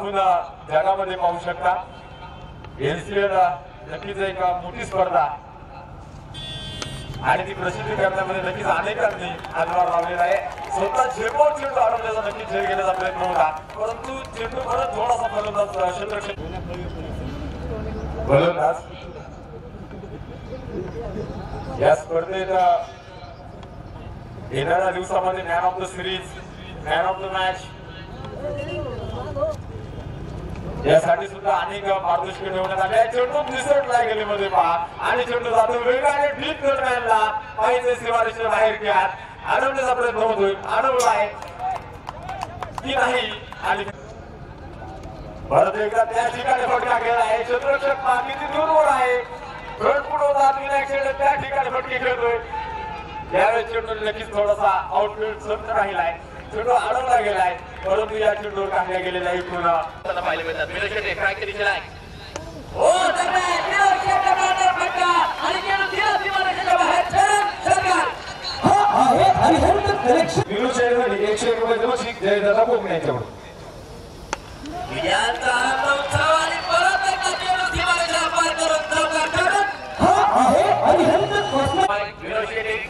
आपण जगामध्ये पाहू शकता एनसीएल नक्कीच एक मोठी स्पर्धा आणि ती प्रसिद्ध करण्यामध्ये नक्कीच अनेकांनी हातभार लावलेला आहे. स्वतः झेलबाद चेंडू अडवण्याचा नक्कीच झेल घेण्याचा प्रयत्न होता, परंतु चेंडू परत थोडासा फलंदाज या स्पर्धेत येणाऱ्या दिवसामध्ये man of the series, man of the match यासाठी सुद्धा अनेक पारितोषिके ठेवण्यात आले आहे. चेंडू निसटलाय गलीमध्ये पहा आणि चेंडू जातो वेगाने ठीक दरम्यानला पाहिजे सीमारेषेच्या बाहेर घ्या अडवण्याचा प्रयत्न होतोय. अडवलाय की नाही आणि परत एकदा त्या ठिकाणी फटका खेळला आहे. क्षेत्ररक्षक किती दूरवर आहे, फ्रंट फुट होता त्या ठिकाणी फटके खेळतोय. यावेळेस चेंडू नक्कीच थोडासा आउटफील्ड संत राहिलाय, चेंडू अडवला गेलाय, परंतु या चेंडूवर काढल्या गेलेला एकूण त्याला पाहिले मिळतात. मिरशेटे ट्रॅक दिलेला आहे. हो दरम्यान मिरशेटे बॅटर फटका आणि चेंडू तिला सीमारेषेच्या बाहेर सरकार हा आहे आणि हेल्थ कलेक्शन मिरशेटे 100 रुपये बक्षीस जयदादा कोकण्याच्यावर विजयांचा उत्सव आणि परत एकदा चेंडू सीमारेषेच्या पार करून सरकार हा आहे आणि हेल्थ मिरशेटे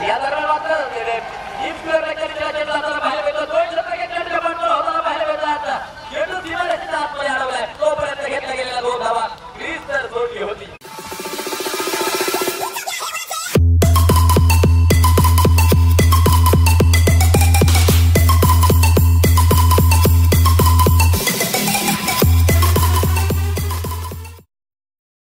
या दरम्यान मात्र